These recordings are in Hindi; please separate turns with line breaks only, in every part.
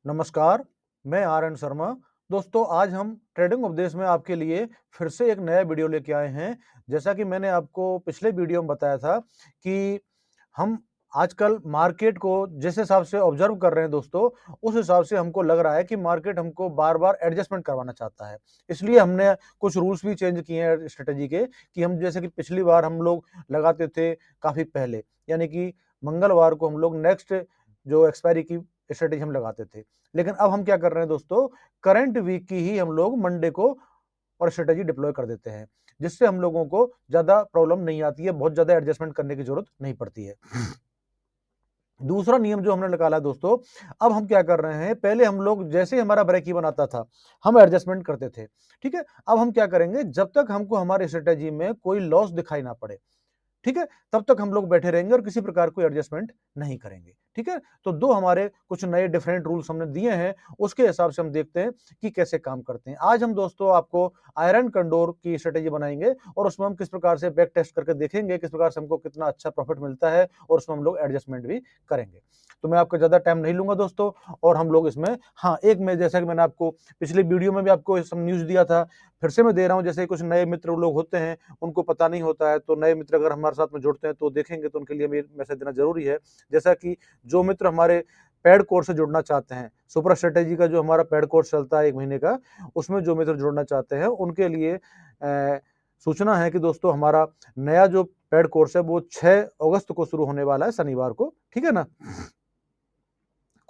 नमस्कार, मैं आर.एन. शर्मा। दोस्तों, आज हम ट्रेडिंग उपदेश में आपके लिए फिर से एक नया वीडियो लेके आए हैं। जैसा कि मैंने आपको पिछले वीडियो में बताया था कि हम आजकल मार्केट को जिस हिसाब से ऑब्ज़र्व कर रहे हैं दोस्तों, उस हिसाब से हमको लग रहा है कि मार्केट हमको बार-बार एडजस्टमेंट करवाना चाहता है। इसलिए हमने कुछ रूल्स भी चेंज किए हैं स्ट्रैटेजी के कि हम जैसे कि पिछली बार हम लोग लगाते थे काफ़ी पहले, यानी कि मंगलवार को हम लोग नेक्स्ट जो एक्सपायरी की स्ट्रैटेजी हम लगाते थे। लेकिन अब हम क्या कर रहे हैं दोस्तों, करंट वीक की ही हम लोग मंडे को और स्ट्रैटेजी डिप्लॉय कर देते हैं, जिससे हम लोगों को ज़्यादा प्रॉब्लम नहीं आती है, बहुत ज़्यादा एडजस्टमेंट करने की ज़रूरत नहीं पड़ती है। दूसरा नियम जो हमने निकाला दोस्तों, अब हम क्या कर रहे हैं, पहले हम लोग जैसे ही हमारा ब्रेक इवन आता था, हम एडजस्टमेंट करते थे, ठीक है? अब हम क्या करेंगे, जब तक हमको हमारी स्ट्रैटेजी में कोई लॉस दिखाई ना पड़े, ठीक है? तब तक हम लोग बैठे रहेंगे और किसी प्रकार कोई एडजस्टमेंट नहीं करेंगे, ठीक है? तो 2 हमारे कुछ नए डिफरेंट रूल्स हमने दिए हैं, उसके हिसाब से हम देखते हैं कि कैसे काम करते हैं। आज हम दोस्तों आपको आयरन कंडोर की स्ट्रैटेजी बनाएँगे और उसमें हम किस प्रकार से बैक टेस्ट करके देखेंगे, किस प्रकार से हमको कितना अच्छा प्रॉफिट मिलता है और उसमें हम लोग एडजस्टमेंट भी करेंगे। तो मैं आपका ज़्यादा टाइम नहीं लूँगा दोस्तों और हम लोग इसमें हाँ, एक मैं जैसा कि मैंने आपको पिछली वीडियो में भी आपको सब न्यूज़ दिया था, फिर से मैं दे रहा हूँ, जैसे कुछ नए मित्र लोग होते हैं, उनको पता नहीं होता है, तो नए मित्र अगर हमारे साथ में जुड़ते हैं तो देखेंगे तो उनके लिए भी मैसेज देना ज़रूरी है। जैसा कि जो मित्र हमारे पेड कोर्स से जुड़ना चाहते हैं, सुपर स्ट्रैटेजी का जो हमारा पेड कोर्स चलता है 1 महीने का, उसमें जो मित्र जुड़ना चाहते हैं उनके लिए सूचना है कि दोस्तों हमारा नया जो पेड कोर्स है वो 6 अगस्त को शुरू होने वाला है शनिवार को, ठीक है ना?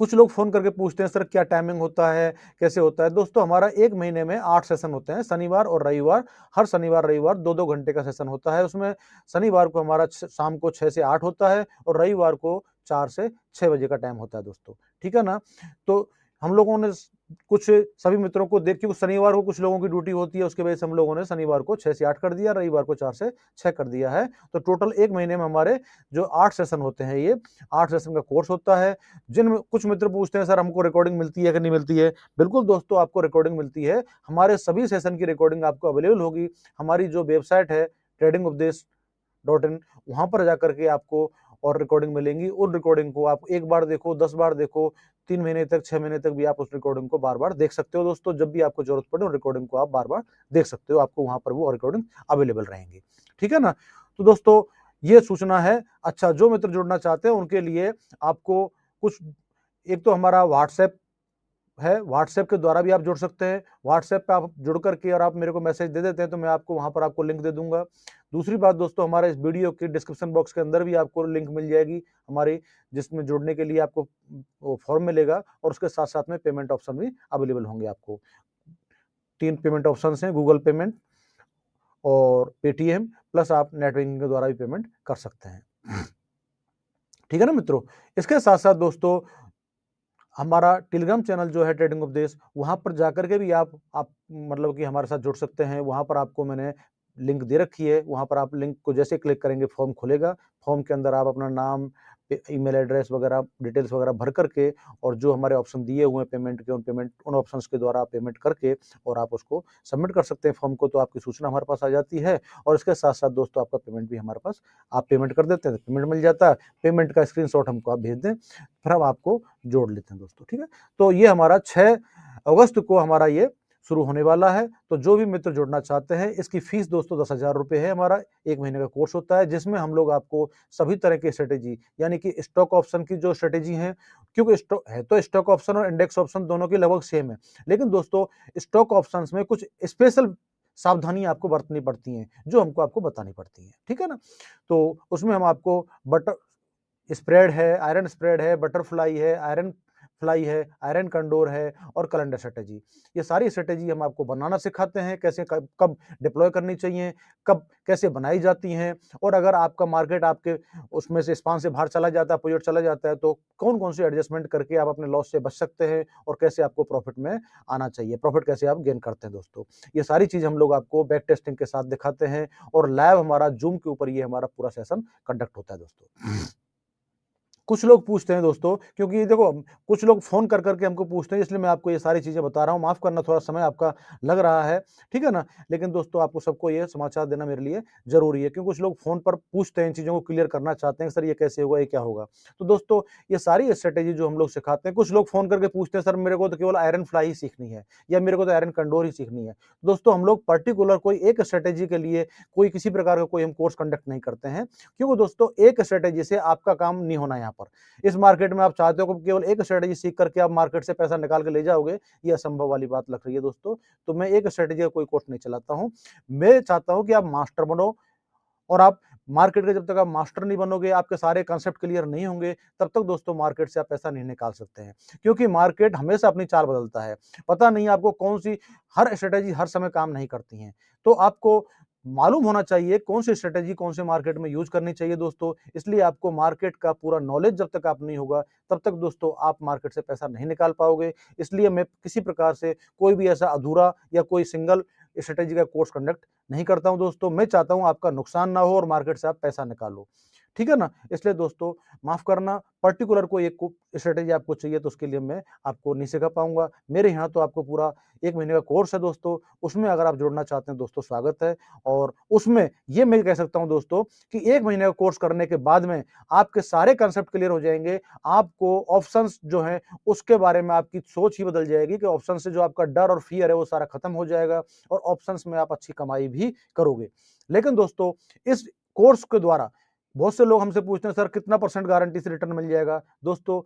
कुछ लोग फ़ोन करके पूछते हैं, सर क्या टाइमिंग होता है, कैसे होता है? दोस्तों हमारा 1 महीने में 8 सेशन होते हैं, शनिवार और रविवार। हर शनिवार, रविवार 2-2 घंटे का सेशन होता है। उसमें शनिवार को हमारा शाम को 6 से 8 होता है और रविवार को 4 से 6 बजे का टाइम होता है दोस्तों, ठीक है ना? तो हम लोगों ने कुछ सभी मित्रों को देख के शनिवार को कुछ लोगों की ड्यूटी होती है, उसकी वजह से हम लोगों ने शनिवार को 6 से 8 कर दिया, रविवार को 4 से 6 कर दिया है। तो टोटल 1 महीने में हमारे जो 8 सेशन होते हैं ये, 8 सेशन का कोर्स होता है। कुछ मित्र पूछते हैं सर हमको रिकॉर्डिंग मिलती है कि नहीं मिलती है? बिल्कुल दोस्तों आपको रिकॉर्डिंग मिलती है। हमारे सभी सेशन की रिकॉर्डिंग आपको अवेलेबल होगी। हमारी जो वेबसाइट है ट्रेडिंग उपदेश .in वहाँ पर जाकर के आपको और रिकॉर्डिंग मिलेंगी। उन रिकॉर्डिंग को आप 1 बार देखो, 10 बार देखो, 3 महीने तक, 6 महीने तक भी आप उस रिकॉर्डिंग को बार-बार देख सकते हो दोस्तों। जब भी आपको ज़रूरत पड़े उन रिकॉर्डिंग को आप बार-बार देख सकते हो। आपको वहाँ पर वो रिकॉर्डिंग अवेलेबल रहेंगी। ठीक है ना? तो दोस्तों ये सूचना है। अच्छा, जो मित्र जुड़ना चाहते हैं उनके लिए आपको कुछ एक तो हमारा व्हाट्सएप है, व्हाट्सएप के द्वारा भी आप जुड़ सकते हैं। व्हाट्सएप पे आप जुड़ कर के और आप मेरे को मैसेज दे देते हैं तो मैं आपको वहाँ पर आपको लिंक दे दूँगा। दूसरी बात दोस्तों, हमारा इस वीडियो के डिस्क्रिप्शन बॉक्स के अंदर भी आपको लिंक मिल जाएगी हमारी, जिसमें जुड़ने के लिए आपको वो फॉर्म मिलेगा और उसके साथ-साथ में पेमेंट ऑप्शन भी अवेलेबल होंगे आपको। 3 पेमेंट ऑप्शंस हैं, गूगल पेमेंट और पेटीएम प्लस आप नेट बैंकिंग के द्वारा भी पेमेंट कर सकते हैं। ठीक है ना मित्रों? इसके साथ-साथ दोस्तों हमारा टेलीग्राम चैनल जो है ट्रेडिंग उपदेश, वहाँ पर जाकर के भी आप मतलब कि हमारे साथ जुड़ सकते हैं। वहाँ पर आपको मैंने लिंक दे रखी है, वहाँ पर आप लिंक को जैसे क्लिक करेंगे फॉर्म खुलेगा। फॉर्म के अंदर आप अपना नाम, ईमेल एड्रेस वगैरह, डिटेल्स वगैरह भर कर के और जो हमारे ऑप्शन दिए हुए हैं पेमेंट के, उन ऑप्शंस के द्वारा आप पेमेंट करके और आप उसको सबमिट कर सकते हैं फॉर्म को, तो आपकी सूचना हमारे पास आ जाती है और इसके साथ-साथ दोस्तों आपका पेमेंट भी हमारे पास, आप पेमेंट कर देते हैं तो पेमेंट मिल जाता है। पेमेंट का स्क्रीनशॉट हमको आप भेज दें, फिर हम आपको जोड़ लेते हैं दोस्तों, ठीक है? तो ये हमारा 6 अगस्त को हमारा ये शुरू होने वाला है। तो जो भी मित्र जुड़ना चाहते हैं, इसकी फीस दोस्तों 10,000 रुपए है हमारा, 1 महीने का कोर्स होता है, जिसमें हम लोग आपको सभी तरह की स्ट्रैटेजी, यानी कि स्टॉक ऑप्शन की जो स्ट्रैटेजी है, क्योंकि स्टॉक ऑप्शन और इंडेक्स ऑप्शन दोनों की लगभग सेम है। लेकिन दोस्तों स्टॉक ऑप्शंस में कुछ स्पेशल सावधानियाँ आपको बरतनी पड़ती हैं, जो हमको आपको बतानी पड़ती हैं, ठीक है ना? तो उसमें हम आपको बटर स्प्रेड है, आयरन स्प्रेड है, बटरफ्लाई है, आयरन फ्लाई है, आयरन कंडोर है और कैलेंडर स्ट्रैटेजी। ये सारी स्ट्रैटेजी हम आपको बनाना सिखाते हैं, कैसे कब कब डिप्लॉय करनी चाहिए, कब कैसे बनाई जाती हैं और अगर आपका मार्केट आपके उसमें से स्पान से बाहर चला जाता है, अपोजिट चला जाता है, तो कौन-कौन सी एडजस्टमेंट करके आप अपने लॉस से बच सकते हैं और कैसे आपको प्रॉफिट में आना चाहिए, प्रॉफिट कैसे आप गेन करते हैं दोस्तों। ये सारी चीज़ हम लोग आपको बैक टेस्टिंग के साथ दिखाते हैं और लाइव हमारा ज़ूम के ऊपर ये हमारा पूरा सेशन कंडक्ट होता है दोस्तों। कुछ लोग पूछते हैं दोस्तों, क्योंकि देखो कुछ लोग फ़ोन कर कर के हमको पूछते हैं, इसलिए मैं आपको ये सारी चीज़ें बता रहा हूँ। माफ़ करना, थोड़ा समय आपका लग रहा है, ठीक है ना? लेकिन दोस्तों आपको सबको ये समाचार देना मेरे लिए ज़रूरी है, क्योंकि कुछ लोग फ़ोन पर पूछते हैं, इन चीज़ों को क्लियर करना चाहते हैं, सर ये कैसे होगा, ये क्या होगा? तो दोस्तों ये सारी स्ट्रैटेजी जो हम लोग सिखाते हैं, कुछ लोग फ़ोन करके पूछते हैं, सर मेरे को तो केवल आयरन फ्लाई ही सीखनी है या मेरे को तो आयरन कंडोर ही सीखनी है। दोस्तों हम लोग पर्टिकुलर कोई एक स्ट्रैटेजी के लिए कोई किसी प्रकार का कोई हम कोर्स कंडक्ट नहीं करते हैं, क्योंकि दोस्तों एक स्ट्रैटेजी से आपका काम नहीं होना यहाँ पर। इस मार्केट में आप चाहते हो कि केवल एक स्ट्रैटेजी सीख करके आप मार्केट से पैसा निकाल के ले जाओगे, ये असंभव वाली बात लग रही है दोस्तों। तो मैं एक स्ट्रैटेजी का कोई कोर्स नहीं चलाता हूँ। मैं चाहता हूँ कि आप मास्टर बनो, और आप मार्केट के जब तक आप मास्टर नहीं बनोगे, आपके सारे कांसेप्ट क्लियर नहीं होंगे, तब तक दोस्तों मार्केट से आप पैसा नहीं निकाल सकते हैं। क्योंकि मार्केट हमेशा अपनी चाल बदलता है। पता नहीं आपको कौन-सी हर स्ट्रैटेजी हर समय काम नहीं करती हैं। तो आपको मालूम होना चाहिए कौन सी स्ट्रैटेजी कौन से मार्केट में यूज़ करनी चाहिए दोस्तों। इसलिए आपको मार्केट का पूरा नॉलेज जब तक आप नहीं होगा, तब तक दोस्तों आप मार्केट से पैसा नहीं निकाल पाओगे। इसलिए मैं किसी प्रकार से कोई भी ऐसा अधूरा या कोई सिंगल स्ट्रैटेजी का कोर्स कंडक्ट नहीं करता हूं दोस्तों। मैं चाहता हूं आपका नुकसान ना हो और मार्केट से आप पैसा निकालो, ठीक है ना? इसलिए दोस्तों माफ करना, पर्टिकुलर कोई एक स्ट्रेटेजी आपको चाहिए तो उसके लिए मैं आपको नहीं सिखा पाऊंगा। मेरे यहाँ तो आपको पूरा 1 महीने का कोर्स है दोस्तों, उसमें अगर आप जुड़ना चाहते हैं दोस्तों स्वागत है। और उसमें ये मैं कह सकता हूं दोस्तों कि 1 महीने का कोर्स करने के बाद में आपके सारे कंसेप्ट क्लियर हो जाएंगे। आपको ऑप्शंस जो है उसके बारे में आपकी सोच ही बदल जाएगी कि ऑप्शन से जो आपका डर और फियर है वो सारा खत्म हो जाएगा, और ऑप्शंस में आप अच्छी कमाई भी करोगे। लेकिन दोस्तों इस कोर्स के द्वारा बहुत से लोग हमसे पूछते हैं, सर कितना परसेंट गारंटी से रिटर्न मिल जाएगा? दोस्तों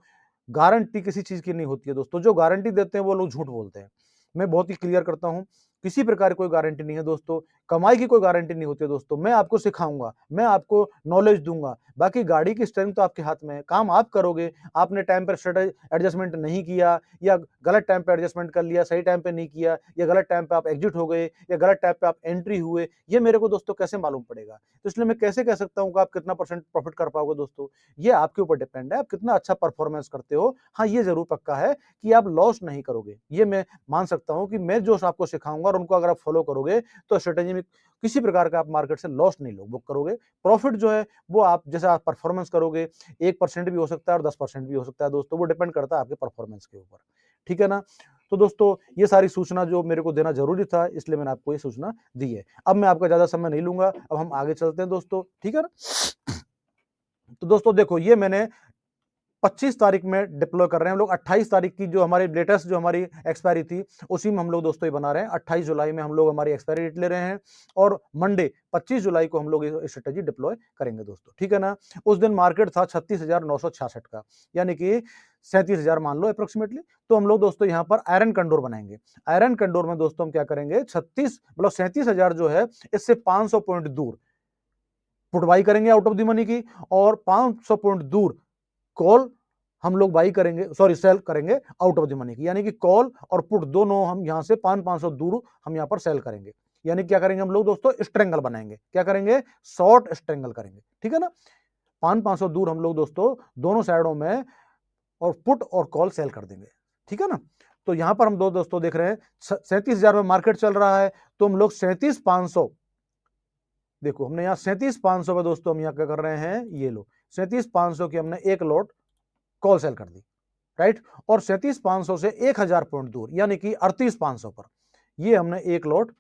गारंटी किसी चीज की नहीं होती है दोस्तों। जो गारंटी देते हैं वो लोग झूठ बोलते हैं। मैं बहुत ही क्लियर करता हूं, किसी प्रकार की कोई गारंटी नहीं है दोस्तों। कमाई की कोई गारंटी नहीं होती है दोस्तों। मैं आपको सिखाऊंगा, मैं आपको नॉलेज दूंगा, बाकी गाड़ी की स्टीयरिंग तो आपके हाथ में है। काम आप करोगे। आपने टाइम पर एडजस्टमेंट नहीं किया, या गलत टाइम पे एडजस्टमेंट कर लिया, सही टाइम पे नहीं किया, या गलत टाइम पे आप एग्जिट हो गए, या गलत टाइम पे आप एंट्री हुए, ये मेरे को दोस्तों कैसे मालूम पड़ेगा? तो इसलिए मैं कैसे कह सकता हूँ कि आप कितना परसेंट प्रॉफिट कर पाओगे दोस्तों? ये आपके ऊपर डिपेंड है, आप कितना अच्छा परफॉर्मेंस करते हो। हाँ, ये जरूर पक्का है कि आप लॉस नहीं करोगे। ये मैं मान सकता हूँ कि मैं जो आपको सिखाऊंगा और उनको अगर आप फॉलो करोगे तो स्ट्रेटेजी में किसी प्रकार का आप मार्केट से लॉस नहीं लो बुक करोगे। प्रॉफिट जो है वो आप जैसे आप परफॉर्मेंस करोगे, 1% भी हो सकता है और 10% भी हो सकता है दोस्तों, वो डिपेंड करता है आपके परफॉर्मेंस के ऊपर, ठीक है ना? तो दोस्तों ये सारी सूचना जो मेरे को देना जरूरी था, इसलिए मैंने आपको ये सूचना दी है। अब मैं आपका ज्यादा समय नहीं लूंगा, अब हम आगे चलते हैं दोस्तों, ठीक है ना? तो दोस्तों देखो, ये मैंने 25 तारीख में डिप्लॉय कर रहे हैं हम लोग। 28 तारीख की जो हमारी लेटेस्ट जो हमारी एक्सपायरी थी, उसी में हम लोग दोस्तों ये बना रहे हैं। 28 जुलाई में हम लोग हमारी एक्सपायरी डेट ले रहे हैं, और मंडे 25 जुलाई को हम लोग ये स्ट्रेटेजी डिप्लॉय करेंगे दोस्तों, ठीक है ना? उस दिन मार्केट था 36,966 का, यानी कि 37,000 मान लो अप्रोक्सीमेटली। तो हम लोग दोस्तों यहाँ पर आयरन कंडोर बनाएंगे। आयरन कंडोर में दोस्तों हम क्या करेंगे, 37,000 जो है इससे 500 पॉइंट दूर पुट बाई करेंगे आउट ऑफ द मनी की, और 500 पॉइंट दूर कॉल हम लोग बाई करेंगे, सॉरी सेल करेंगे आउट ऑफ द मनी की। यानी कि कॉल और पुट दोनों हम यहां से 500 दूर हम यहां पर सेल करेंगे। यानी क्या करेंगे हम लोग दोस्तों, स्ट्रेंगल बनाएंगे। क्या करेंगे, शॉर्ट स्ट्रेंगल करेंगे, ठीक है ना? 500 दूर हम लोग दोस्तों दोनों साइडों में और पुट और कॉल सेल कर देंगे, ठीक है ना? तो यहां पर हम दो दोस्तों देख रहे हैं 37,000 में मार्केट चल रहा है, तो हम लोग 37,500, देखो हमने यहाँ 37,500 में दोस्तों हम यहाँ क्या कर रहे हैं, ये लो 37,500 की हमने एक लॉट कॉल सेल कर दी, राइट? और 37,500 से 1,000 पॉइंट दूर यानी कि 38,500 पर ये हमने एक लॉट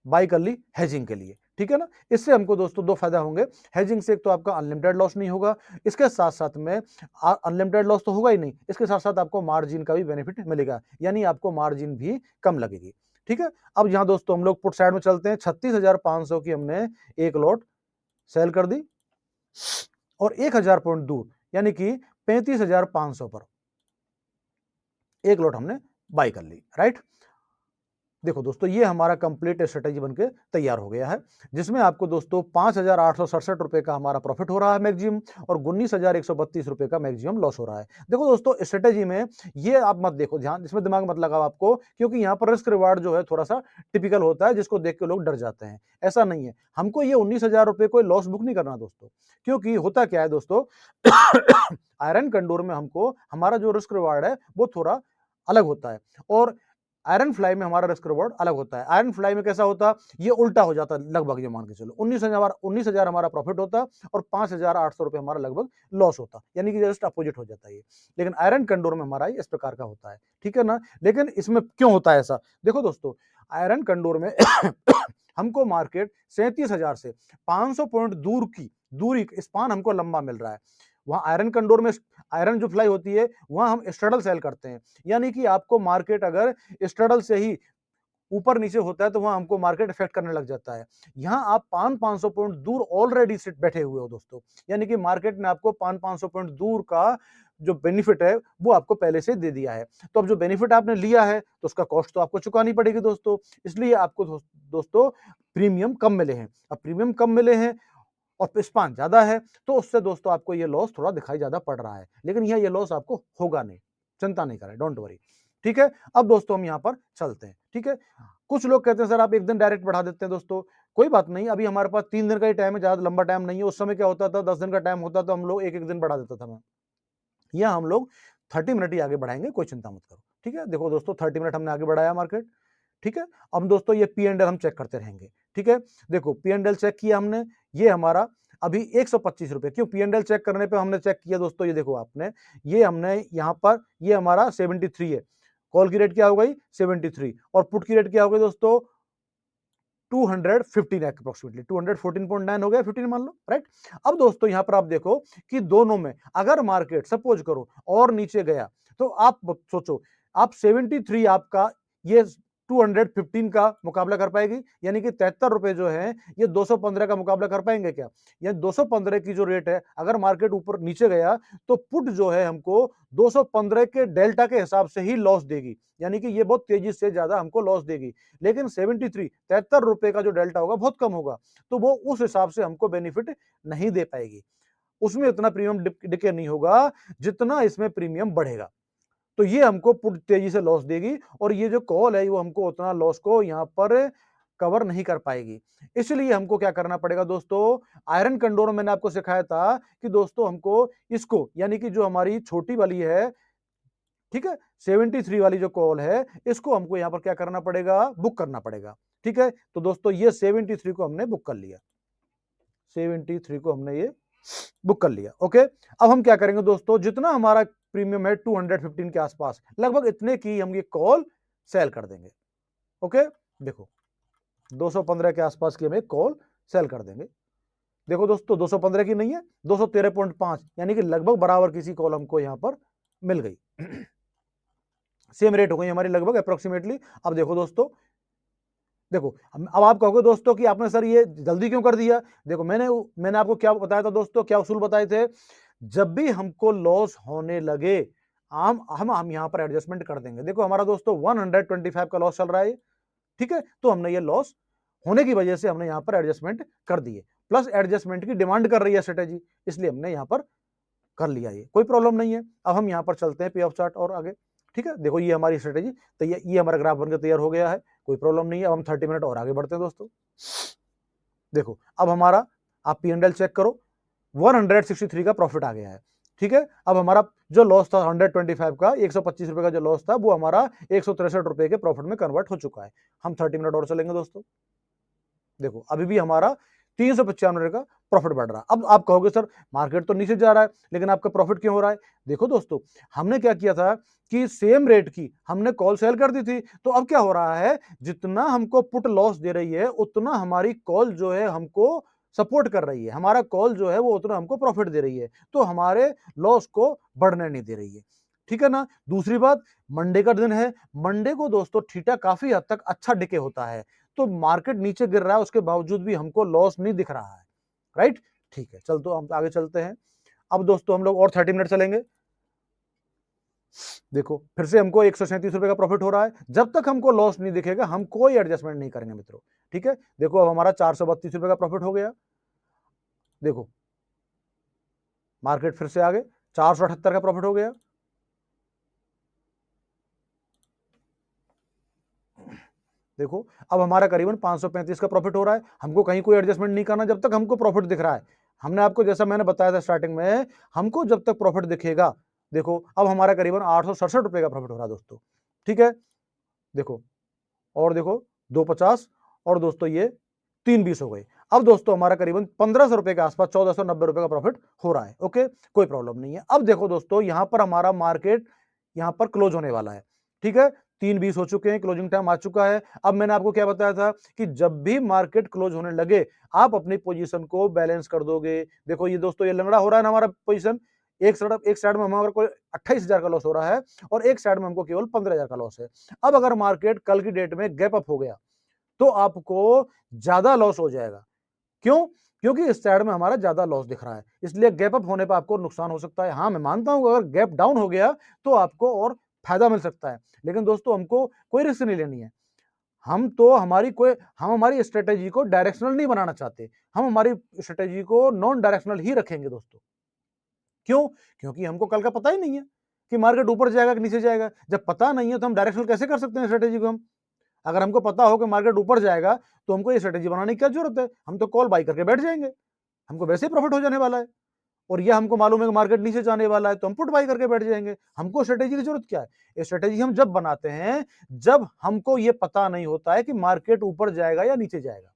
बाई कर ली हेजिंग के लिए, ठीक है ना? इससे हमको दोस्तों दो फायदा होंगे। हेजिंग से एक तो आपका अनलिमिटेड लॉस नहीं होगा, इसके साथ साथ में अनलिमिटेड लॉस तो होगा ही नहीं, इसके साथ साथ आपको मार्जिन का भी बेनिफिट मिलेगा, यानी आपको मार्जिन भी कम लगेगी, ठीक है? अब यहां दोस्तों हम लोग पुट साइड में चलते हैं। 36,500 की हमने एक लॉट सेल कर दी, और 1,000 पॉइंट दूर यानी कि 35,500 पर एक लॉट हमने बाई कर ली, राइट? देखो दोस्तों, ये हमारा कंप्लीट स्ट्रेटेजी बनके तैयार हो गया है, जिसमें आपको दोस्तों 5,867 रुपए का हमारा प्रॉफिट हो रहा है मैक्सिमम, और 19,132 रुपए का मैक्सिमम लॉस हो रहा है। देखो दोस्तों, स्ट्रेटेजी में ये आप मत देखो, ध्यान इसमें दिमाग मत लगाओ आपको, क्योंकि यहाँ पर रिस्क रिवार्ड जो है थोड़ा सा टिपिकल होता है, जिसको देख के लोग डर जाते हैं। ऐसा नहीं है, हमको ये 19,000 रुपए कोई लॉस बुक नहीं करना दोस्तों, क्योंकि होता क्या है दोस्तों आयरन कंडोर में हमको हमारा जो रिस्क रिवार्ड है वो थोड़ा अलग होता है, और आयरन फ्लाई में हमारा रिस्क रिवॉर्ड अलग होता है। आयरन फ्लाई में कैसा होता, ये उल्टा हो जाता लगभग, ये मान के चलो 19,000 हमारा प्रॉफिट होता और 5,800 रुपए हमारा लगभग लॉस होता, यानी कि जस्ट अपोजिट हो जाता है ये। लेकिन आयरन कंडोर में हमारा इस प्रकार का होता है, ठीक है ना। लेकिन इसमें क्यों होता है ऐसा, देखो दोस्तों, आयरन कंडोर में हमको मार्केट 37,000 से 500 पॉइंट दूर की दूरी स्पान हमको लंबा मिल रहा है। वहां आयरन कंडोर में आयरन जो फ्लाई होती है वहां हम स्ट्रडल सेल करते हैं, यानी कि आपको मार्केट अगर स्ट्रडल से ही ऊपर नीचे होता है तो वहां हमको मार्केट इफेक्ट करने लग जाता है। यहां आप 500 पॉइंट दूर ऑलरेडी सिट बैठे हुए हो दोस्तों, यानी कि मार्केट ने आपको 500 पॉइंट दूर का जो बेनिफिट है वो आपको पहले से दे दिया है। तो अब जो बेनिफिट आपने लिया है तो उसका कॉस्ट तो आपको चुकानी पड़ेगी दोस्तों, इसलिए आपको दोस्तों प्रीमियम कम मिले हैं। अब प्रीमियम कम मिले हैं और स्पान ज्यादा है तो उससे दोस्तों आपको ये लॉस थोड़ा दिखाई ज्यादा पड़ रहा है, लेकिन यह ये लॉस आपको होगा नहीं, चिंता नहीं करें, डोंट वरी, ठीक है। अब दोस्तों हम यहाँ पर चलते हैं, ठीक है। कुछ लोग कहते हैं सर आप एक दिन डायरेक्ट बढ़ा देते हैं, दोस्तों कोई बात नहीं, अभी हमारे पास 3 दिन का ही टाइम है, ज्यादा लंबा टाइम नहीं है। उस समय क्या होता था, 10 दिन का टाइम होता तो हम लोग एक एक दिन बढ़ा देता था मैं, या हम लोग 30 मिनट ही आगे बढ़ाएंगे, कोई चिंता मत करो, ठीक है। देखो दोस्तों 30 मिनट हमने आगे बढ़ाया मार्केट, ठीक है। अब दोस्तों ये पी एंड एल हम चेक करते रहेंगे, ठीक है। देखो पी एंड एल चेक किया हमने, ये हमारा अभी 125 रुपए, क्यों पी एंड एल चेक करने पे हमने चेक किया दोस्तों, ये देखो आपने, ये हमने यहाँ पर ये हमारा 73 है, कॉल की रेट क्या हो गई 73 और पुट की रेट क्या हो गई दोस्तों 215 अप्रोक्सीमेटली 214.9 हो गया, 15 मान लो, राइट। अब दोस्तों यहां पर आप देखो कि दोनों में अगर मार्केट सपोज करो और नीचे गया तो आप सोचो, आप 73 आपका ये 215 का मुकाबला कर पाएगी, यानी कि 73 रुपए जो है ये 215 का मुकाबला कर पाएंगे क्या। ये 215 की जो रेट है अगर मार्केट ऊपर नीचे गया तो पुट जो है हमको 215 के डेल्टा के हिसाब से ही लॉस देगी, यानी कि ये बहुत तेजी से ज्यादा हमको लॉस देगी। लेकिन 73 रुपए का जो डेल्टा होगा बहुत कम होगा, तो वो उस हिसाब से हमको बेनिफिट नहीं दे पाएगी, उसमें इतना प्रीमियम डिके नहीं होगा जितना इसमें प्रीमियम बढ़ेगा। तो ये हमको पुट तेजी से लॉस देगी और ये जो कॉल है वो हमको उतना लॉस को यहाँ पर कवर नहीं कर पाएगी। इसलिए हमको क्या करना पड़ेगा दोस्तों, आयरन कंडोर मैंने आपको सिखाया था कि दोस्तों हमको इसको, यानी कि जो हमारी छोटी वाली है, ठीक है, 73 वाली जो कॉल है इसको हमको यहां पर क्या करना पड़ेगा, बुक करना पड़ेगा, ठीक है। तो दोस्तों ये 73 को हमने बुक कर लिया, 73 को हमने ये बुक कर लिया, ओके। अब हम क्या करेंगे दोस्तों, जितना हमारा प्रीमियम है 215 के आसपास, लगभग इतने की हम ये कॉल सेल कर देंगे, ओके। देखो 215 के आसपास की हम एक कॉल सेल कर देंगे। देखो दोस्तों 215 की नहीं है, 213.5, यानी कि लगभग बराबर किसी कॉल हमको यहां पर मिल गई सेम रेट हो गई हमारी लगभग अप्रोक्सीमेटली। अब देखो दोस्तों, देखो अब आप कहोगे दोस्तों कि आपने सर ये जल्दी क्यों कर दिया। देखो मैंने आपको क्या बताया था दोस्तों, क्या उसूल बताए थे, जब भी हमको लॉस होने लगे हम यहां पर एडजस्टमेंट कर देंगे। देखो हमारा दोस्तों 125 का लॉस चल रहा है, ठीक है, तो हमने ये लॉस होने की वजह से हमने यहां पर एडजस्टमेंट कर दिए, प्लस एडजस्टमेंट की डिमांड कर रही है स्ट्रेटेजी, इसलिए हमने यहां पर कर लिया, ये कोई प्रॉब्लम नहीं है। अब हम यहां पर चलते हैं पे ऑफ चार्ट और आगे, ठीक है। देखो ये हमारी स्ट्रेटेजी तैयार, ये हमारा ग्राफ बनकर तैयार हो गया है, कोई प्रॉब्लम नहीं है। अब हम 30 मिनट और आगे बढ़ते हैं दोस्तों। देखो अब हमारा, आप पी एंड एल चेक करो, 163 का प्रॉफिट आ गया है, ठीक है। अब हमारा जो लॉस था 125 का, 125 रुपए का जो लॉस था वो हमारा 163 रुपए के प्रॉफिट में कन्वर्ट हो चुका है। हम 30 मिनट और चलेंगे दोस्तों। देखो अभी भी हमारा 395 का प्रॉफिट बढ़ रहा है। अब आप कहोगे सर मार्केट तो नीचे जा रहा है लेकिन आपका प्रॉफिट क्यों हो रहा है। देखो दोस्तों हमने क्या किया था कि सेम रेट की हमने कॉल सेल कर दी थी, तो अब क्या हो रहा है, जितना हमको पुट लॉस दे रही है उतना हमारी कॉल जो है हमको सपोर्ट कर रही है, हमारा कॉल जो है वो उतना हमको प्रॉफिट दे रही है, तो हमारे लॉस को बढ़ने नहीं दे रही है, ठीक है ना। दूसरी बात, मंडे का दिन है, मंडे को दोस्तों थीटा काफी हद तक अच्छा डिके होता है, तो मार्केट नीचे गिर रहा है उसके बावजूद भी हमको लॉस नहीं दिख रहा है, राइट। ठीक है, चल तो हम आगे चलते हैं। अब दोस्तों हम लोग और 30 मिनट चलेंगे। देखो फिर से हमको 137 रुपए का प्रॉफिट हो रहा है, जब तक हमको लॉस नहीं दिखेगा हम कोई एडजस्टमेंट नहीं करेंगे मित्रों, ठीक है। देखो अब हमारा 432 रुपए का प्रॉफिट हो गया। देखो मार्केट फिर से आगे 478 का प्रॉफिट हो गया। देखो अब हमारा करीबन 535 का प्रॉफिट हो रहा है, हमको कहीं कोई एडजस्टमेंट नहीं करना जब तक हमको प्रॉफिट दिख रहा है। हमने आपको जैसा मैंने बताया था स्टार्टिंग में, हमको जब तक प्रॉफिट दिखेगा, देखो अब हमारा करीबन 867 रुपए का प्रॉफिट हो रहा है दोस्तों, ठीक है। देखो, और देखो 250 और दोस्तों ये 320 हो गए। अब दोस्तों हमारा करीबन 1500 रुपए के आसपास 1490 रुपए का प्रॉफिट हो रहा है। ओके, कोई प्रॉब्लम नहीं है। अब देखो दोस्तों, यहां पर हमारा मार्केट यहां पर क्लोज होने वाला है। ठीक है, 3:20 हो चुके हैं, क्लोजिंग टाइम आ चुका है। अब मैंने आपको क्या बताया था कि जब भी मार्केट क्लोज होने लगे आप अपनी पोजीशन को बैलेंस कर दोगे। देखो ये दोस्तों, ये लंगड़ा हो रहा है ना हमारा पोजीशन। एक साइड में हमारा कोई 28,000 का लॉस हो रहा है और एक साइड में हमको केवल 15,000 का लॉस है। अब अगर मार्केट कल की डेट में गैप अप हो गया तो आपको ज्यादा लॉस हो जाएगा। क्यों? क्योंकि इस साइड में हमारा ज्यादा लॉस दिख रहा है, इसलिए गैप अप होने पर आपको नुकसान हो सकता है। हाँ, मैं मानता हूं अगर गैप डाउन हो गया तो आपको और फायदा मिल सकता है, लेकिन दोस्तों हमको कोई रिस्क नहीं लेनी है। हम हमारी स्ट्रेटेजी को डायरेक्शनल नहीं बनाना चाहते, हम हमारी स्ट्रेटेजी को नॉन डायरेक्शनल ही रखेंगे दोस्तों। क्यों? क्योंकि हमको कल का पता ही नहीं है कि मार्केट ऊपर जाएगा कि नीचे जाएगा। जब पता नहीं है तो हम डायरेक्शनल कैसे कर सकते हैं स्ट्रेटेजी को हम? अगर हमको पता हो कि मार्केट ऊपर जाएगा तो हमको ये स्ट्रेटेजी बनाने की क्या जरूरत है? हम तो कॉल बाई करके बैठ जाएंगे, हमको वैसे ही प्रॉफिट हो जाने वाला है। और यह हमको मालूम है कि मार्केट नीचे जाने वाला है तो हम पुट बाई करके बैठ जाएंगे। हमको स्ट्रेटेजी की जरूरत क्या है? ये स्ट्रेटेजी हम जब बनाते हैं जब हमको ये पता नहीं होता है कि मार्केट ऊपर जाएगा या नीचे जाएगा,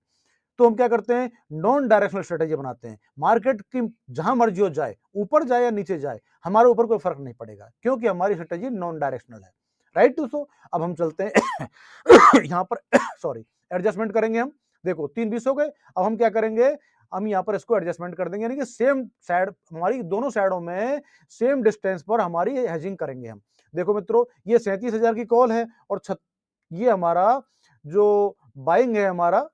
तो हम क्या करते हैं? नॉन डायरेक्शनल स्ट्रेटेजी बनाते हैं। मार्केट की जहां मर्जी हो जाए, ऊपर जाए या नीचे जाए, हमारे ऊपर कोई फर्क नहीं पड़ेगा, क्योंकि हमारी स्ट्रेटेजी नॉन डायरेक्शनल है। राइट दोस्तों, अब हम चलते हैं यहां पर सॉरी, एडजस्टमेंट करेंगे हम। देखो 3:20 हो गए। अब हम क्या करेंगे? हम यहाँ पर इसको एडजस्टमेंट कर देंगे, यानी कि सेम साइड, हमारी दोनों साइडों में सेम डिस्टेंस पर हमारी हेजिंग करेंगे हम। देखो मित्रों, ये 37,000 की कॉल है और ये हमारा जो बाइंग है, हमारा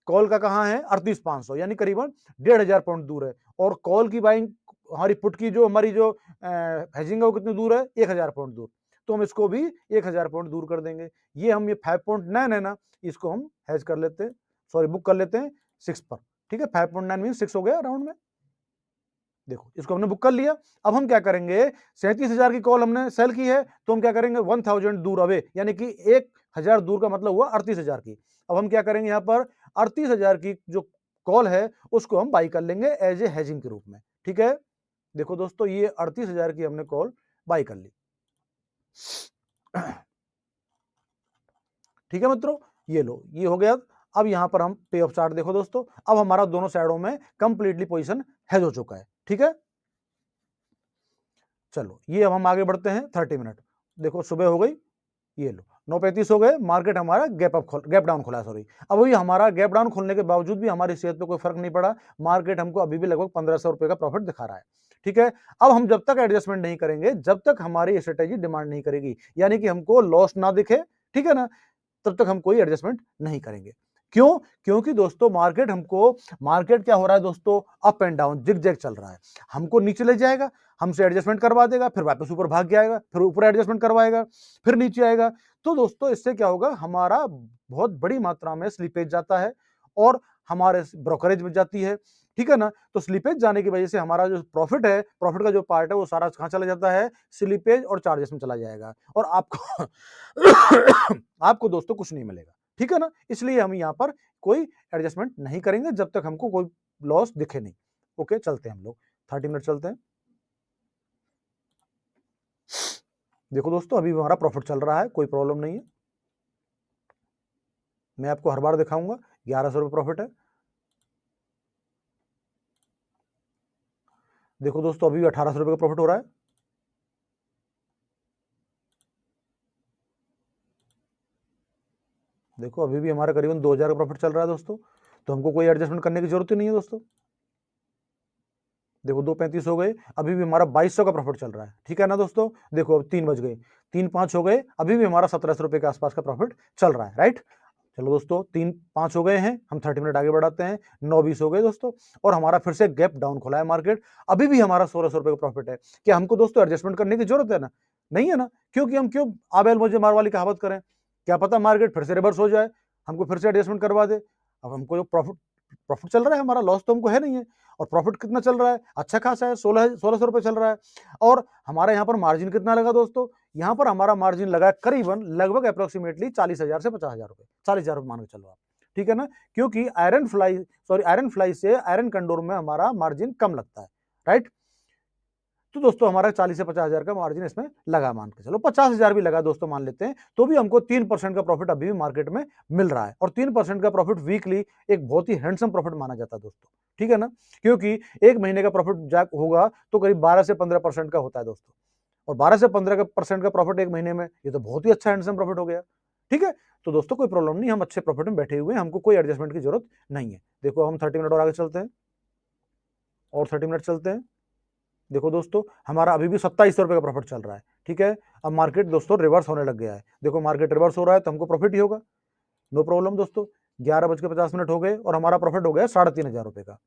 कॉल का कहाँ है? 38,500, यानी करीबन 1,500 पॉइंट दूर है। और कॉल की बाइंग, हमारी पुट की जो हमारी जो हेजिंग है वो कितनी दूर है? 1,000 पॉइंट दूर। तो हम इसको भी 1,000 पॉइंट दूर कर देंगे। ये 5.9 है ना, इसको हम हेज कर लेते हैं, सॉरी बुक कर लेते हैं 6 पर। ठीक है, 5.9 मीन 6 हो गया राउंड में। देखो इसको हमने बुक कर लिया। अब हम क्या करेंगे? 37,000 की कॉल हमने सेल की है तो हम क्या करेंगे? 1,000 दूर अवे, यानी कि 1,000 दूर का मतलब हुआ 38,000 की। अब हम क्या करेंगे? यहाँ पर 38,000 की जो कॉल है उसको हम बाई कर लेंगे एज ए हेजिंग के रूप में। ठीक है, देखो दोस्तों, ये 38,000 की हमने कॉल बाई कर ली। ठीक है मित्रों, ये लो, ये हो गया। अब यहां पर हम पे ऑफ चार्ट देखो दोस्तों, अब हमारा दोनों साइडों में कंप्लीटली पोजीशन हेज हो चुका है। ठीक है, चलो ये अब हम आगे बढ़ते हैं 30 मिनट। देखो सुबह हो गई, ये लो 9:35 हो गए, मार्केट हमारा गैप डाउन खुला, सॉरी। अब वही हमारा गैप डाउन खुलने के बावजूद भी हमारी सेहत पे कोई फर्क नहीं पड़ा। मार्केट हमको अभी भी लगभग 1,500 रुपए का प्रॉफिट दिखा रहा है। ठीक है, अब हम जब तक एडजस्टमेंट नहीं करेंगे, जब तक हमारी स्ट्रेटेजी डिमांड नहीं करेगी, यानी कि हमको लॉस ना दिखे, ठीक है ना, तब तक हम कोई एडजस्टमेंट नहीं करेंगे। क्यों? क्योंकि दोस्तों मार्केट क्या हो रहा है दोस्तों? अप एंड डाउन जिग-जैग चल रहा है। हमको नीचे ले जाएगा, हमसे एडजस्टमेंट करवा देगा, फिर वापस ऊपर भाग के आएगा, फिर ऊपर एडजस्टमेंट करवाएगा, फिर नीचे आएगा। तो दोस्तों इससे क्या होगा? हमारा बहुत बड़ी मात्रा में स्लीपेज जाता है और हमारे ब्रोकरेज में जाती है। ठीक है ना? तो स्लीपेज जाने की वजह से हमारा जो प्रॉफिट है, प्रॉफिट का जो पार्ट है वो सारा कहाँ चला जाता है? स्लीपेज और चार्जेस में चला जाएगा और आपको आपको दोस्तों कुछ नहीं मिलेगा। ठीक है ना? इसलिए हम यहाँ पर कोई एडजस्टमेंट नहीं करेंगे जब तक हमको कोई लॉस दिखे नहीं। ओके, चलते हैं हम लोग 30 मिनट चलते हैं। देखो दोस्तों, अभी हमारा प्रॉफिट चल रहा है, कोई प्रॉब्लम नहीं है। मैं आपको हर बार दिखाऊंगा। 1,100 रुपये प्रॉफिट है। देखो दोस्तों, अभी भी 1,800 रुपये का प्रॉफिट हो रहा है। देखो अभी भी हमारा करीबन 2,000 का प्रॉफिट चल रहा है दोस्तों, तो हमको कोई एडजस्टमेंट करने की जरूरत ही नहीं है दोस्तों। देखो 2:35 हो गए, अभी भी हमारा 2,200 का प्रॉफिट चल रहा है। ठीक है ना दोस्तों? देखो अब 3 बज गए, 3-5 हो गए, अभी भी हमारा 1,700 रुपये के आसपास का प्रॉफिट चल रहा है। राइट, चलो दोस्तों 3-5 हो गए हैं, हम 30 मिनट आगे बढ़ाते हैं। 9:20 हो गए दोस्तों और हमारा फिर से गैप डाउन खुला है मार्केट। अभी भी हमारा 1,600 रुपये का प्रॉफिट है। क्या हमको दोस्तों एडजस्टमेंट करने की जरूरत है ना? नहीं है ना, क्योंकि हम क्यों आबेल मुझे मार वाली कहावत करें? क्या पता मार्केट फिर से रिवर्स हो जाए, हमको फिर से एडजस्टमेंट करवा दे। अब हमको जो प्रॉफिट प्रॉफिट चल रहा है, हमारा लॉस तो हमको है नहीं है। और प्रॉफिट कितना चल रहा है? अच्छा खासा है, 1,600 रुपये चल रहा है। और हमारा यहाँ पर मार्जिन कितना लगा दोस्तों? यहाँ पर हमारा मार्जिन लगा करीबन लगभग अप्रोक्सीमेटली 40,000 से 50,000 रुपये, 40,000 रुपये मान के चलो आप। ठीक है ना, क्योंकि आयरन फ्लाई से आयरन कंडोर में हमारा मार्जिन कम लगता है। राइट, तो दोस्तों हमारा 40 से 50,000 का मार्जिन इसमें लगा, मान के चलो 50,000 भी लगा दोस्तों मान लेते हैं, तो भी हमको 3% का प्रॉफिट अभी भी मार्केट में मिल रहा है। और 3% का प्रॉफिट वीकली एक बहुत ही हैंडसम प्रॉफिट माना जाता है दोस्तों, ठीक है ना, क्योंकि एक महीने का प्रॉफिट होगा तो करीब 12 से 15% का होता है दोस्तों, और 12 से 15% का प्रॉफिट एक महीने में, ये तो बहुत ही अच्छा हैंडसम प्रॉफिट हो गया, ठीक है। तो दोस्तों कोई प्रॉब्लम नहीं, हम अच्छे प्रॉफिट में बैठे हुए हैं, हमको कोई एडजस्टमेंट की जरूरत नहीं है। देखो हम 30 मिनट और आगे चलते हैं, और 30 मिनट चलते हैं। देखो दोस्तों हमारा अभी भी 2700 रुपए का प्रॉफिट चल रहा है, ठीक है। अब मार्केट दोस्तों रिवर्स होने लग गया है, देखो मार्केट रिवर्स हो रहा है तो हमको प्रॉफिट ही होगा, नो प्रॉब्लम दोस्तों। 11:50 हो गए और हमारा प्रॉफिट हो गया 3,500 रुपए का,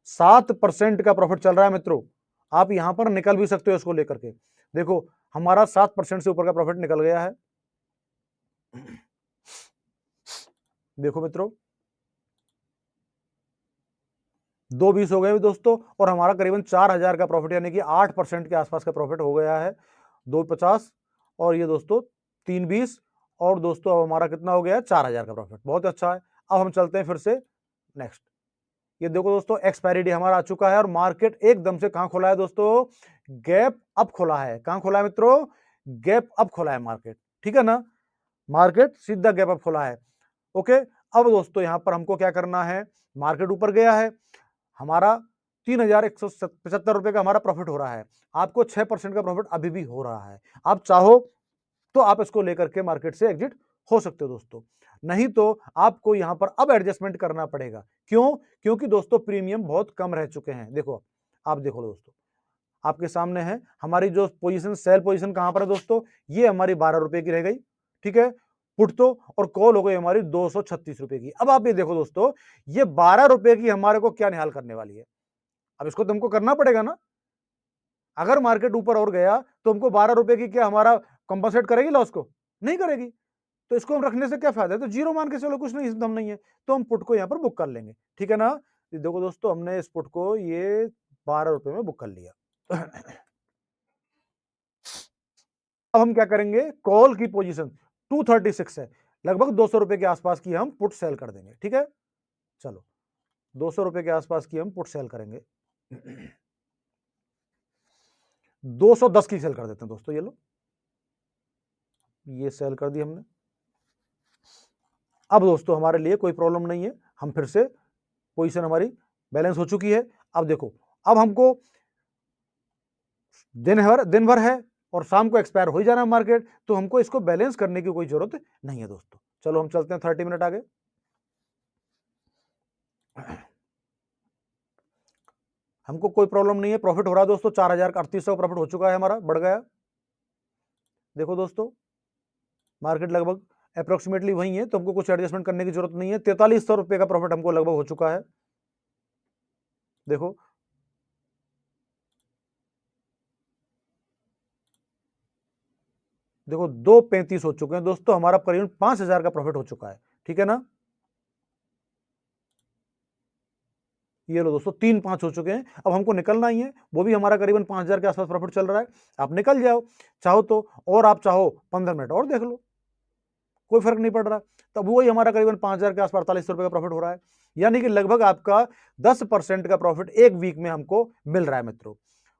7% का प्रॉफिट चल रहा है मित्रों। आप यहां पर निकल भी सकते हो इसको लेकर के, देखो हमारा 7% से ऊपर का प्रॉफिट निकल गया है। देखो मित्रों 2:20 हो गए दोस्तों, और हमारा करीबन 4,000 का प्रॉफिट यानी कि 8% के आसपास का प्रॉफिट हो गया है। 2:50 और ये दोस्तों 3:20, और दोस्तों अब हमारा कितना हो गया है 4,000 का प्रॉफिट, बहुत अच्छा है। अब हम चलते हैं फिर से नेक्स्ट। ये देखो दोस्तों एक्सपायरी डे हमारा आ चुका है, और मार्केट एकदम से कहां खोला है दोस्तों, गैप अप खोला है। कहां खोला है मित्रों, गैप अप खोला है मार्केट, ठीक है ना, मार्केट सीधा गैप अप खोला है। ओके, अब दोस्तों यहां पर हमको क्या करना है, मार्केट ऊपर गया है, हमारा 3,175 रुपए का हमारा प्रॉफिट हो रहा है, आपको 6% का प्रॉफिट अभी भी हो रहा है। आप चाहो तो आप इसको लेकर के मार्केट से एग्जिट हो सकते हो दोस्तों, नहीं तो आपको यहां पर अब एडजस्टमेंट करना पड़ेगा। क्यों, क्योंकि दोस्तों प्रीमियम बहुत कम रह चुके हैं। देखो आप देखो दोस्तों, आपके सामने है हमारी जो पोजीशन, सेल पोजीशन कहां पर है दोस्तों, ये हमारी 12 रुपए की रह गई, ठीक है। पुट तो और कॉल हो गई हमारी 236 रुपए की। अब आप ये देखो दोस्तों, ये 12 रुपए की हमारे को क्या निहाल करने वाली है, अब इसको तुमको करना पड़ेगा ना। अगर मार्केट ऊपर और गया तो हमको 12 रुपए की क्या हमारा कंपनसेट करेगी लॉस को, नहीं करेगी। तो इसको हम रखने से क्या फायदा है, तो जीरो मान के चलो, कुछ नहीं, दम नहीं है, तो हम पुट को यहाँ पर बुक कर लेंगे, ठीक है ना। देखो दोस्तों हमने इस पुट को ये 12 रुपए में बुक कर लिया। अब हम क्या करेंगे, कॉल की पोजीशन 236 है, लगभग 200 रुपए के आसपास की हम पुट सेल कर देंगे, ठीक है। चलो 200 रुपए के आसपास की हम पुट सेल करेंगे। 210 की सेल कर देते हैं दोस्तों, ये लो, ये सेल कर दी हमने। अब दोस्तों हमारे लिए कोई प्रॉब्लम नहीं है, हम फिर से पोजीशन हमारी बैलेंस हो चुकी है। अब देखो, अब हमको दिन भर है और शाम को एक्सपायर हो ही जाना मार्केट, तो हमको इसको बैलेंस करने की कोई जरूरत नहीं है दोस्तों। चलो हम चलते हैं 30 मिनट आगे। हमको कोई प्रॉब्लम नहीं है, प्रॉफिट हो रहा है दोस्तों, 4,038 प्रॉफिट हो चुका है हमारा, बढ़ गया। देखो दोस्तों मार्केट लगभग अप्रोक्सीमेटली वही है, तो हमको कुछ एडजस्टमेंट करने की जरूरत नहीं है। 4300 रुपए का प्रॉफिट हमको लगभग हो चुका है। देखो देखो 2:35 हो चुके हैं दोस्तों, हमारा करीबन 5,000 का प्रॉफिट हो चुका है, ठीक है ना। ये लो दोस्तों 3-5 हो चुके हैं, अब हमको निकलना ही है, वो भी हमारा करीबन 5,000 के आसपास प्रॉफिट चल रहा है। आप निकल जाओ चाहो तो, और आप चाहो 15 मिनट और देख लो, कोई फर्क नहीं पड़ रहा। तब वही हमारा करीबन 5,000 के आसपास 48 रुपए का प्रॉफिट हो रहा है, यानी कि लगभग आपका 10% का प्रॉफिट एक वीक में हमको मिल रहा है मित्रों।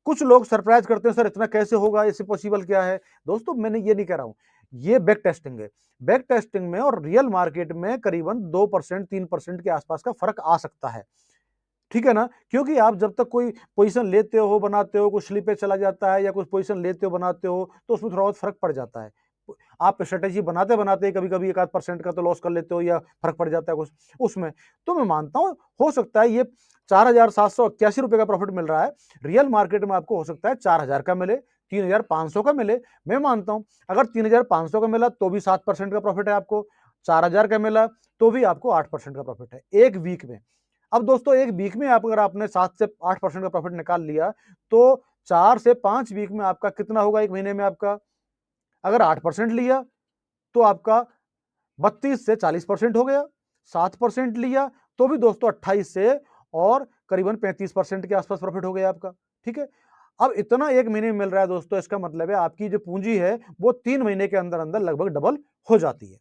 कुछ लोग सरप्राइज करते हैं, सर इतना कैसे होगा, इससे पॉसिबल क्या है। दोस्तों मैंने ये नहीं कह रहा हूं, ये बैक टेस्टिंग है, बैक टेस्टिंग में और रियल मार्केट में करीबन 2% 3% के आसपास का फर्क आ सकता है, ठीक है ना। क्योंकि आप जब तक कोई पोजीशन लेते हो, बनाते हो, कुछ स्लिप पे चला जाता है, या कुछ पोजीशन लेते हो, बनाते हो, तो उसमें थोड़ा बहुत फर्क पड़ जाता है। आप स्ट्रेटेजी बनाते बनाते कभी कभी 1-8% का तो लॉस कर लेते हो, या फर्क पड़ जाता है कुछ उसमें। तो मैं मानता हूं हो सकता है ये 4,781 रुपए का प्रॉफिट मिल रहा है, रियल मार्केट में आपको हो सकता है 4,000 का मिले, 3,500 का मिले। मैं मानता हूं अगर 3,500 का मिला तो भी 7% का प्रॉफिट है आपको, 4,000 का मिला तो भी आपको 8% का प्रॉफिट है एक वीक में। अब दोस्तों एक वीक में आप अगर आपने 7 से 8% का प्रॉफिट निकाल लिया, तो 4 से 5 वीक में आपका कितना होगा, एक महीने में आपका, अगर 8% लिया तो आपका 32 से 40% हो गया, 7% लिया तो भी दोस्तों 28 से और करीबन 35% के आसपास प्रॉफिट हो गया आपका, ठीक है। अब इतना एक महीने में मिल रहा है दोस्तों, इसका मतलब है आपकी जो पूंजी है वो 3 महीने के अंदर अंदर लगभग डबल हो जाती है।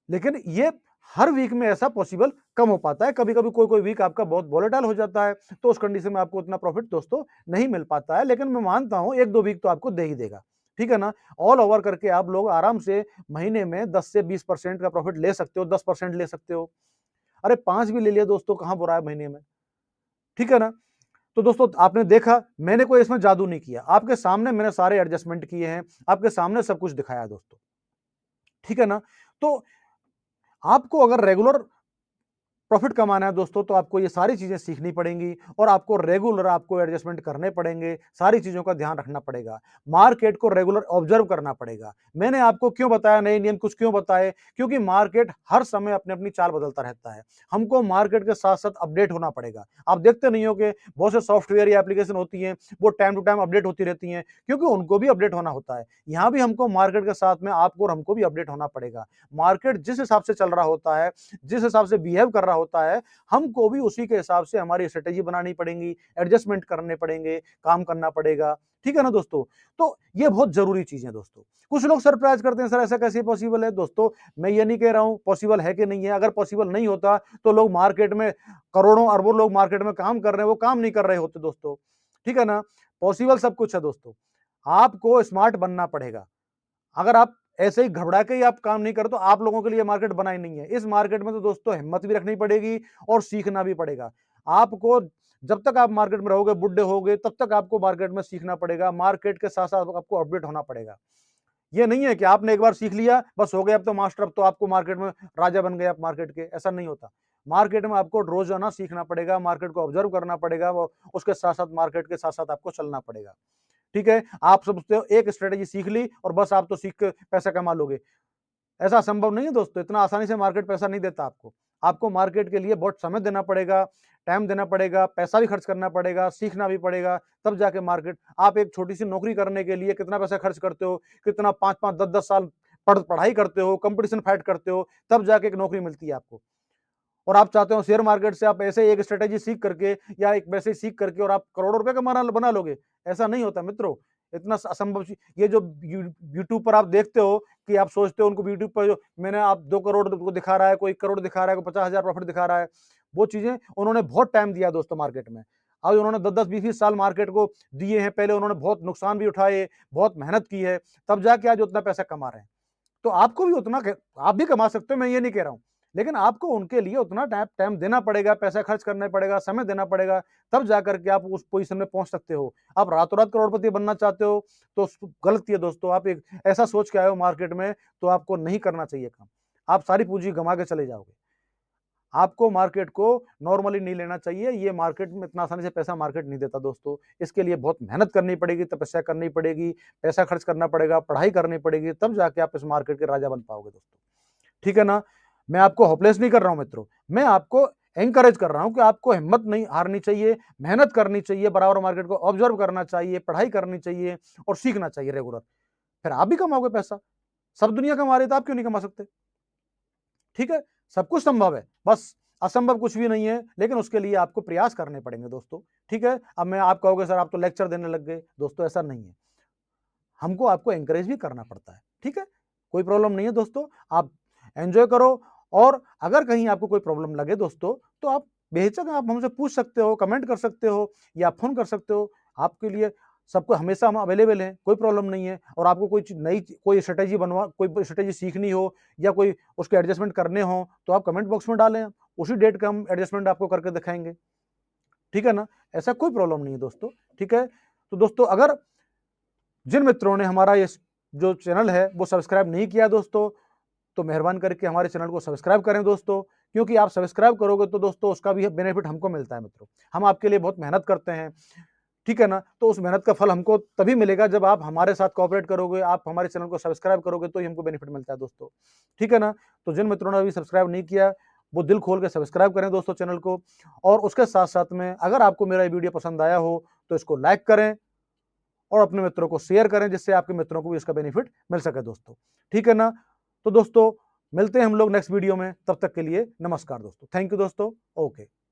लेकिन ये हर वीक में ऐसा पॉसिबल कम हो पाता है। कभी-कभी कोई-कोई वीक आपका बहुत वोलेटाइल हो जाता है, तो उस कंडीशन में आपको उतना प्रॉफिट दोस्तों नहीं मिल पाता है। लेकिन मैं मानता हूँ 1-2 वीक तो आपको दे ही देगा। ठीक है ना? ऑल ओवर करके आप लोग आराम से महीने में 10 से 20% का प्रॉफिट ले सकते हो, 10% ले सकते हो। अरे 5 भी ले लिया दोस्तों, कहाँ बुरा है महीने में। ठीक है ना? तो दोस्तों आपने देखा, मैंने कोई इसमें जादू नहीं किया। आपके सामने मैंने सारे एडजस्टमेंट किए हैं, आपके सामने सब कुछ दिखाया है दोस्तों। ठीक है ना? तो आपको अगर रेगुलर प्रॉफिट कमाना है दोस्तों, तो आपको ये सारी चीजें सीखनी पड़ेंगी और आपको रेगुलर आपको एडजस्टमेंट करने पड़ेंगे, सारी चीजों का ध्यान रखना पड़ेगा। मार्केट को रेगुलर ऑब्जर्व करना पड़ेगा। मैंने आपको क्यों बताया नए नियम कुछ क्यों बताए? क्योंकि मार्केट हर समय अपनी-अपनी चाल बदलता रहता है। हमको मार्केट के साथ-साथ अपडेट होना पड़ेगा। आप देखते नहीं हो कि बहुत से सॉफ्टवेयर या एप्लीकेशन होती हैं, वो टाइम टू टाइम अपडेट होती रहती हैं, क्योंकि उनको भी अपडेट होना होता है। यहाँ भी हमको मार्केट के साथ में आपको और हमको भी अपडेट होना पड़ेगा। मार्केट जिस हिसाब से चल रहा होता है, जिस हिसाब से बिहेव कर रहा होता है, हमको भी उसी के हिसाब से हमारी स्ट्रेटेजी बनानी पड़ेगी, एडजस्टमेंट करने पड़ेंगे, काम करना पड़ेगा। ठीक है ना दोस्तों? तो ये बहुत ज़रूरी चीज़ है दोस्तों। कुछ लोग सरप्राइज़ करते हैं, सर ऐसा कैसे पॉसिबल है? दोस्तों, मैं ये नहीं कह रहा हूँ पॉसिबल है कि नहीं है। अगर पॉसिबल नहीं होता, तो लोग मार्केट में करोड़ों, अरबों लोग मार्केट में काम कर रहे हैं, वो काम नहीं कर रहे होते दोस्तों। ठीक है ना? पॉसिबल सब कुछ है दोस्तों। आपको स्मार्ट बनना पड़ेगा। अगर आप ऐसे ही घबरा के ही आप काम नहीं करो, तो आप लोगों के लिए मार्केट बना ही नहीं है। इस मार्केट में तो दोस्तों हिम्मत भी रखनी पड़ेगी और सीखना भी पड़ेगा। आपको जब तक आप मार्केट में रहोगे, बुड्ढे होगे, तब तक आपको मार्केट में सीखना पड़ेगा। मार्केट के साथ-साथ आपको अपडेट होना पड़ेगा। ये नहीं है कि आपने एक बार सीख लिया, बस हो गया अब तो मास्टर, अब तो आपको मार्केट में राजा बन गए आप मार्केट के, ऐसा नहीं होता। मार्केट में आपको रोज़ाना सीखना पड़ेगा, मार्केट को ऑब्जर्व करना पड़ेगा, वो उसके साथ-साथ मार्केट के साथ-साथ आपको चलना पड़ेगा। ठीक है? आप समझते हो एक स्ट्रेटेजी सीख ली और बस आप तो सीख के पैसा कमा लोगे। ऐसा संभव नहीं है दोस्तों, इतना आसानी से मार्केट पैसा नहीं देता आपको। आपको मार्केट के लिए बहुत समय देना पड़ेगा, टाइम देना पड़ेगा, पैसा भी खर्च करना पड़ेगा, सीखना भी पड़ेगा, तब जाके मार्केट। आप एक छोटी-सी नौकरी करने के लिए कितना पैसा खर्च करते हो, कितना 5-5, 10-10 साल पढ़ाई करते हो, कॉम्पिटिशन फाइट करते हो, तब जाके एक नौकरी मिलती है आपको। और आप चाहते हो शेयर मार्केट से आप ऐसे एक स्ट्रेटेजी सीख करके या एक वैसे सीख करके और आप करोड़ों रुपए कमाना बना लोगे। ऐसा नहीं होता मित्रों, इतना असंभव चीज। ये जो यूट्यूब पर आप देखते हो कि आप सोचते हो उनको यूट्यूब पर जो मैंने आप 2 करोड़ को दिखा रहा है, कोई 1 करोड़ दिखा रहा है, कोई 50,000 प्रॉफिट दिखा रहा है, वो चीजें उन्होंने बहुत टाइम दिया दोस्तों मार्केट में। आज उन्होंने 10-10, 20-20 साल मार्केट को दिए हैं। पहले उन्होंने बहुत नुकसान भी उठाए, बहुत मेहनत की है, तब जाके आज उतना पैसा कमा रहे हैं। तो आपको भी उतना आप भी कमा सकते हो, मैं ये नहीं कह रहा हूँ। लेकिन आपको उनके लिए उतना टाइम देना पड़ेगा, पैसा खर्च करना पड़ेगा, समय देना पड़ेगा, तब जाकर के आप उस पोज़ीशन में पहुँच सकते हो। आप रातों-रात करोड़पति बनना चाहते हो, तो गलत ही है दोस्तों। आप एक ऐसा सोच के आए हो मार्केट में, तो आपको नहीं करना चाहिए काम। आप सारी पूँजी गँवा के चले जाओगे। आपको मार्केट को नॉर्मली नहीं लेना चाहिए। ये मार्केट में इतना आसानी से पैसा मार्केट नहीं देता दोस्तों। इसके लिए बहुत मेहनत करनी पड़ेगी, तपस्या करनी पड़ेगी, पैसा खर्च करना पड़ेगा, पढ़ाई करनी पड़ेगी, तब जाके आप इस मार्केट के राजा बन पाओगे दोस्तों। ठीक है ना? मैं आपको होपलेस नहीं कर रहा हूँ मित्रों। मैं आपको एनकरेज कर रहा हूँ कि आपको हिम्मत नहीं हारनी चाहिए, मेहनत करनी चाहिए, बराबर मार्केट को ऑब्जर्व करना चाहिए, पढ़ाई करनी चाहिए और सीखना चाहिए रेगुलर। फिर आप भी कमाओगे पैसा। सब दुनिया कमा रही है, तो आप क्यों नहीं कमा सकते? ठीक है? सब कुछ संभव है, बस असंभव कुछ भी नहीं है, लेकिन उसके लिए आपको प्रयास करने पड़ेंगे दोस्तों। ठीक है? अब मैं आप कहोगे सर आप तो लेक्चर देने लग गए, दोस्तों ऐसा नहीं है। हमको आपको एनकरेज भी करना पड़ता है। ठीक है? कोई प्रॉब्लम नहीं है दोस्तों, आप एन्जॉय करो। और अगर कहीं आपको कोई प्रॉब्लम लगे दोस्तों, तो आप बेहिचक आप हमसे पूछ सकते हो, कमेंट कर सकते हो या फ़ोन कर सकते हो। आपके लिए सबको हमेशा हम अवेलेबल हैं, कोई प्रॉब्लम नहीं है। और आपको कोई चीज़ नई कोई स्ट्रैटेजी कोई स्ट्रैटेजी सीखनी हो या कोई उसके एडजस्टमेंट करने हों, तो आप कमेंट बॉक्स में डालें। उसी डेट का हम एडजस्टमेंट आपको करके दिखाएँगे। ठीक है ना? ऐसा कोई प्रॉब्लम नहीं है दोस्तों। ठीक है? तो दोस्तों अगर जिन मित्रों ने हमारा ये जो चैनल है वो सब्सक्राइब नहीं किया दोस्तों, तो मेहरबान करके हमारे चैनल को सब्सक्राइब करें दोस्तों, क्योंकि आप सब्सक्राइब करोगे तो दोस्तों उसका भी बेनिफिट हमको मिलता है मित्रों। हम आपके लिए बहुत मेहनत करते हैं, ठीक है ना? तो उस मेहनत का फल हमको तभी मिलेगा जब आप हमारे साथ कोऑपरेट करोगे, आप हमारे चैनल को सब्सक्राइब करोगे, तो ही हमको बेनिफिट मिलता है दोस्तों। ठीक है ना? तो जिन मित्रों ने अभी सब्सक्राइब नहीं किया, वो दिल खोल के सब्सक्राइब करें दोस्तों चैनल को। और उसके साथ-साथ में अगर आपको मेरा ये वीडियो पसंद आया हो, तो इसको लाइक करें और अपने मित्रों को शेयर करें, जिससे आपके मित्रों को भी इसका बेनिफिट मिल सके दोस्तों। ठीक है ना? तो दोस्तों मिलते हैं हम लोग नेक्स्ट वीडियो में, तब तक के लिए नमस्कार दोस्तों। थैंक यू दोस्तों। ओके।